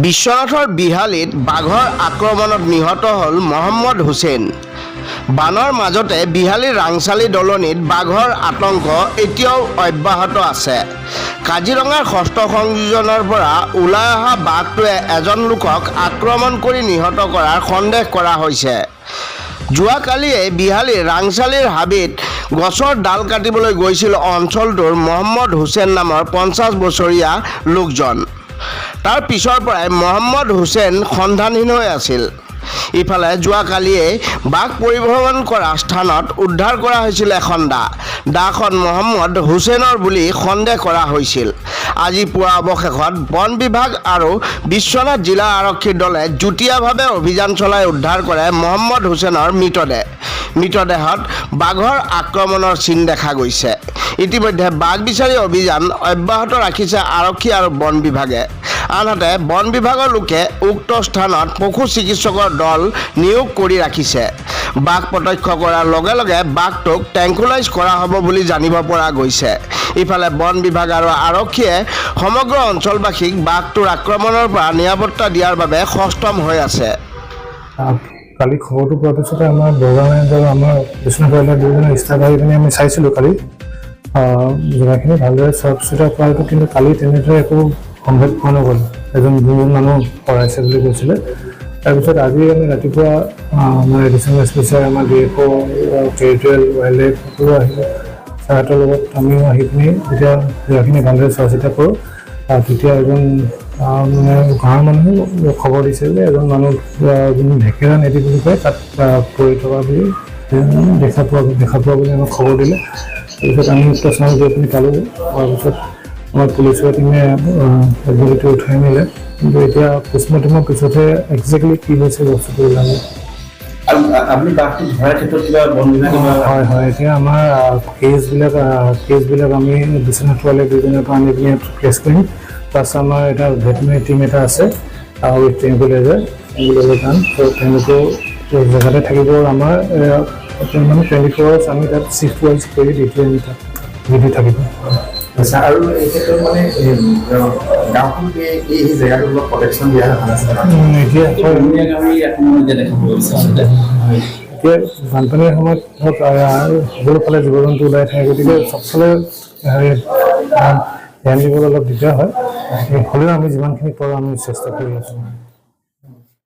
বিশ্বনাথৰ বিহালীত বাঘৰ আক্ৰমণত নিহত হ'ল মহম্মদ হুছেইন। বানৰ মাজতে বিহালীৰ ৰাংচালি দলনিত বাঘৰ আতংক এতিয়াও অব্যাহত আছে। কাজিৰঙাৰ ষষ্ঠ সংযোজনৰ পৰা ওলাই অহা বাঘটোৱে এজন লোকক আক্ৰমণ কৰি নিহত কৰাৰ সন্দেহ কৰা হৈছে। যোৱাকালিয়ে বিহালীৰ ৰাংচালিৰ হাবিত গছৰ ডাল কাটিবলৈ গৈছিল অঞ্চলটোৰ মহম্মদ হুছেইন নামৰ 50 বছৰীয়া লোকজন। তাৰ পিছৰ পৰাই মহম্মদ হুছেইন সন্ধানহীন হৈ আছিল। ইফালে যোৱাকালিয়ে বাঘ পৰিভ্ৰমণ কৰা স্থানত উদ্ধাৰ কৰা হৈছিল এখন দাখন মহম্মদ হুছেইনৰ বুলি সন্দেহ কৰা হৈছিল। আজি পুৱা অৱশেষত বন বিভাগ আৰু বিশ্বনাথ জিলা আৰক্ষীৰ দলে যুটীয়াভাৱে অভিযান চলাই উদ্ধাৰ কৰে মহম্মদ হুছেইনৰ মৃতদেহত বাঘৰ আক্ৰমণৰ চিন দেখা গৈছে। ইতিমধ্যে বাঘ বিচাৰি অভিযান অব্যাহত ৰাখিছে আৰক্ষী আৰু বন বিভাগে। আনহাতে বন বিভাগৰ লোকে উক্ত স্থানত পশু চিকিৎসকৰ দল নিয়োগ কৰি ৰাখিছে। বাঘ প্ৰত্যক্ষ কৰাৰ লগে লগে বাঘটোক ট্ৰেংকুলাইজ কৰা হ'ব বুলি জানিব পৰা গৈছে। ইফালে বন বিভাগ আৰু আৰক্ষীয়ে সমগ্ৰ অঞ্চলবাসীক বাঘটোৰ আক্ৰমণৰ পৰা নিৰাপত্তা দিয়াৰ বাবে সষ্টম হৈ আছে। কালি খবৰটো পোৱাৰ পিছতে আমাৰ বৰগাঁও আৰু আমাৰ বিষ্ণুপুৰ দুজনৰ ষ্টাফ আহি পিনে আমি চাইছিলোঁ কালি জেগাখিনি ভালদৰে চোৱা চিতা কৰাটো, কিন্তু কালি তেনেদৰে একো সম্ভৱ পোৱা নগ'ল। দুজন মানুহ পৰাইছে বুলি কৈছিলে। তাৰপিছত আজি আমি ৰাতিপুৱা আমাৰ এডিশ্যনেল এছপিচাৰ আমাৰ DFO টেৰিটৰিয়েল ৱাইল্ড লাইফ সকলো আহিলে। ছাৰহঁতৰ লগত আমিও আহি পিনি যেতিয়া জেগাখিনি ভালদৰে চোৱা চিতা কৰোঁ, তেতিয়া এজন মানে গাঁৱৰ মানুহে খবৰ দিছে যে এজন মানুহ যোন ঢেকেৰা নেদি বুলি কয় তাত পৰি থকা বুলি দেখা পোৱা বুলি আমাক খবৰ দিলে। তাৰপিছত আমি স্থানত গৈ পিনি পালোঁ। তাৰপিছত আমাৰ পুলিচৰ টিমে বডিটো উঠাই নিলে, কিন্তু এতিয়া পোষ্টমৰ্টেমৰ পিছতহে একজেক্টলি কি হৈছে বস্তুটো ওলালে। হয় হয়, এতিয়া আমাৰ কেছবিলাক আমি বিশ্বনাথ ৱাইল্ড দুজনৰ পৰা আনি পিনি কেছ কৰিম। প্লাছ আমাৰ এটা ভেটেনেৰী টিম এটা আছে উইথ ট্ৰেংকুলাইজাৰ কাম, তেওঁলোকেও জেগাতে থাকিব। আমাৰ মানে 24 hours আমি তাত চিফ্ট ৱাইজ কৰি ডিউটি আমি তাত ডিউটি থাকিব। আচ্ছা, আৰু এই ক্ষেত্ৰত মানে গাঁওখন এই জেগাটোৰ অলপ প্ৰটেকশ্যন দিয়া এতিয়া বানপানীৰ সময়ত ধৰক সকলো ফালে জীৱ জন্তু ওলাই থাকে, গতিকে চবফালে ধ্যান দিবলৈ অলপ দিগদাৰ হয়। হ'লেও আমি যিমানখিনি পাৰোঁ আমি চেষ্টা কৰি আছোঁ।